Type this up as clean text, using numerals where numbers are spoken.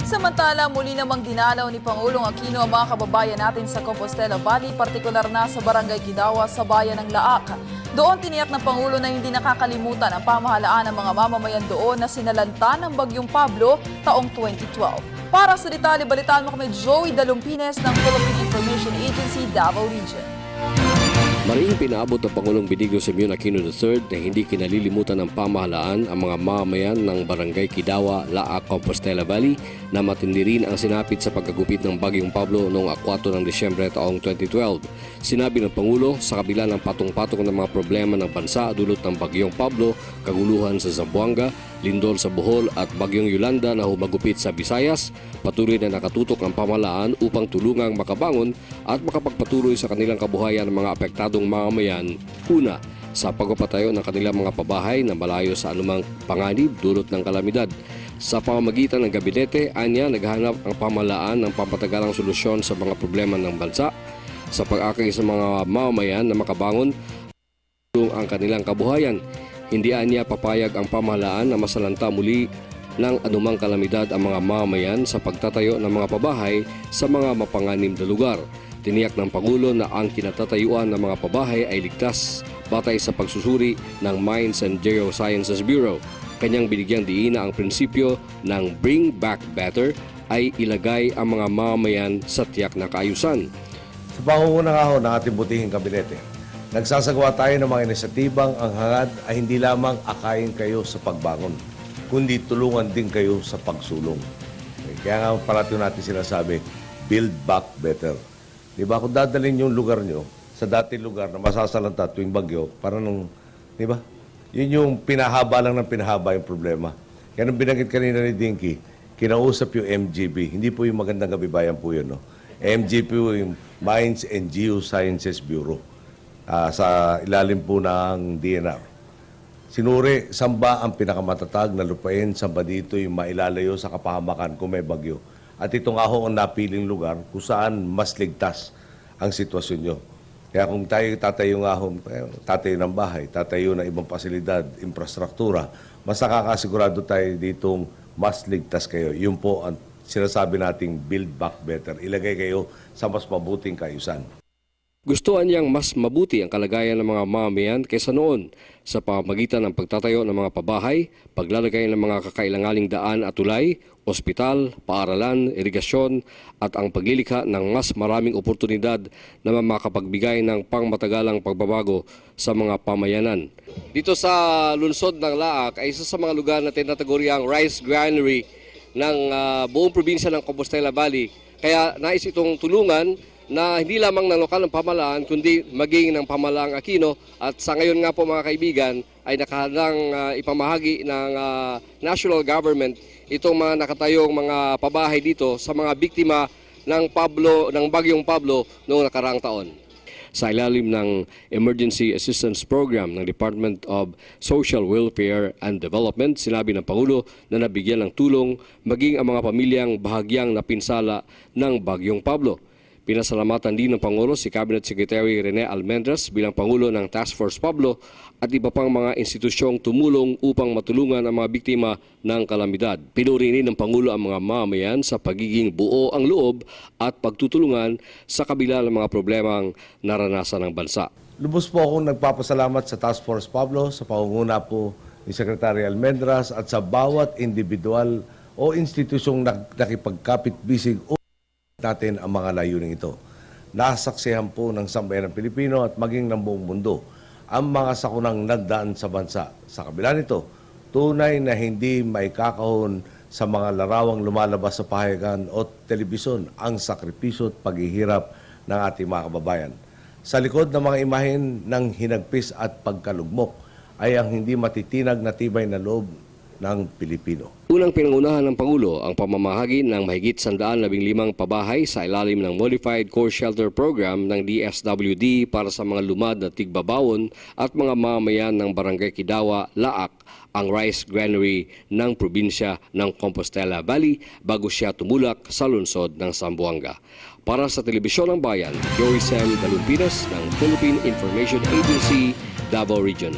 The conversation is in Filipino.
Samantala, muli namang dinalaw ni Pangulong Aquino ang mga kababayan natin sa Compostela Valley, partikular na sa Barangay Kidawa sa bayan ng Laak. Doon tiniyak ng Pangulo na hindi nakakalimutan ang pamahalaan ng mga mamamayan doon na sinalanta ng Bagyong Pablo taong 2012. Para sa detalye, balitaan mo kami Joey Dalumpines ng Philippine Information Agency, Davao Region. Mariing pinaabot ng Pangulong Benigno Simeon Aquino III na hindi kinalilimutan ng pamahalaan ang mga mamamayan ng Barangay Kidawa, Laak, Compostela Valley na matindi rin ang sinapit sa pagkagupit ng Bagyong Pablo noong 4 ng Disyembre taong 2012. Sinabi ng Pangulo, sa kabila ng patong-patong ng mga problema ng bansa dulot ng Bagyong Pablo, kaguluhan sa Zamboanga, lindol sa Bohol at Bagyong Yolanda na humagupit sa Visayas, patuloy na nakatutok ang pamahalaan upang tulungang makabangon at makapagpatuloy sa kanilang kabuhayan ng mga apektadong mamamayan. Una, sa pagpapatayo ng kanilang mga pabahay na malayo sa anumang panganib dulot ng kalamidad. Sa pamamagitan ng gabinete, anya naghahanap ang pamahalaan ng pampatagalang solusyon sa mga problema ng bansa. Sa pag-akay sa mga mamamayan na makabangon ang kanilang kabuhayan, hindi anya papayag ang pamahalaan na masalanta muli ng anumang kalamidad ang mga mamamayan sa pagtatayo ng mga pabahay sa mga mapanganib na lugar. Tiniyak ng Pangulo na ang kinatatayuan ng mga pabahay ay ligtas batay sa pagsusuri ng Mines and Geosciences Bureau. Kanyang binigyang diina ang prinsipyo ng Bring Back Better ay ilagay ang mga mamamayan sa tiyak na kaayusan. Sa pangungunang ahon ng ating butihing kabinete, nagsasagawa tayo ng mga inisyatibang ang hangad ay hindi lamang akayin kayo sa pagbangon, kundi tulungan din kayo sa pagsulong. Kaya nga parati natin sinasabi, build back better. Diba? Kung dadalhin yung lugar nyo sa dating lugar na masasalanta tuwing bagyo, parang nung, diba? Yun yung pinahaba lang ng pinahaba yung problema. Kaya nung binanggit kanina ni Dinky, kinausap yung MGB. Hindi po yung magandang kabibayan po yun, no? MGB po yung Mines and Geosciences Bureau sa ilalim po ng DNR. Sinuri, saan ba ang pinakamatatag na lupain, saan ba dito yung mailalayo sa kapahamakan kung may bagyo. At ito nga ho ang napiling lugar kung saan mas ligtas ang sitwasyon nyo. Kaya kung tayo tatayo nga ho, tatayo ng bahay, tatayo ng ibang pasilidad, infrastruktura, mas nakakasigurado tayo ditong mas ligtas kayo. Yun po ang sinasabi nating build back better. Ilagay kayo sa mas mabuting kaayusan. Gustuhan niyang mas mabuti ang kalagayan ng mga mamamayan kaysa noon sa pamamagitan ng pagtatayo ng mga pabahay, paglalagay ng mga kakailanganing daan at tulay, ospital, paaralan, irigasyon at ang paglilikha ng mas maraming oportunidad na makapagbigay ng pangmatagalang pagbabago sa mga pamayanan. Dito sa lungsod ng Laak ay isa sa mga lugar na tinataguriang rice granary ng buong probinsya ng Compostela Valley. Kaya nais itong tulungan na hindi lamang ng lokal ng pamahalaan kundi maging ng pamahalaang Aquino at sa ngayon nga po mga kaibigan ay nakahandang ipamahagi ng national government itong mga nakatayong mga pabahay dito sa mga biktima ng Bagyong Pablo noong nakaraang taon. Sa ilalim ng Emergency Assistance Program ng Department of Social Welfare and Development, sinabi ng Pangulo na nabigyan ng tulong maging ang mga pamilyang bahagyang napinsala ng Bagyong Pablo. Pinasalamatan din ng Pangulo si Cabinet Secretary Rene Almendras bilang Pangulo ng Task Force Pablo at iba pang mga institusyong tumulong upang matulungan ang mga biktima ng kalamidad. Pinuri rin ng Pangulo ang mga mamamayan sa pagiging buo ang loob at pagtutulungan sa kabila ng mga problemang naranasan ng bansa. Lubos po akong nagpapasalamat sa Task Force Pablo, sa pangunguna po ni Secretary Almendras at sa bawat individual o institusyong nakipagkapit-bisig natin ang mga layuning ito. Nasaksihan po ng sambayan ng Pilipino at maging ng buong mundo ang mga sakunang nagdaan sa bansa. Sa kabila nito, tunay na hindi maikakahon sa mga larawang lumalabas sa pahayagan o telebisyon ang sakripisyo at paghihirap ng ating mga kababayan. Sa likod ng mga imahen ng hinagpis at pagkalugmok ay ang hindi matitinag na tibay na loob ng Pilipino. Unang pinangunahan ng Pangulo ang pamamahagi ng mahigit 115 pabahay sa ilalim ng Modified Core Shelter Program ng DSWD para sa mga lumad na tigbabawon at mga mamamayan ng Barangay Kidawa, Laak, ang rice granary ng probinsya ng Compostela Valley bago siya tumulak sa lungsod ng Zamboanga. Para sa Telebisyon ng Bayan, Joey Dalumpines ng Philippine Information Agency, Davao Region.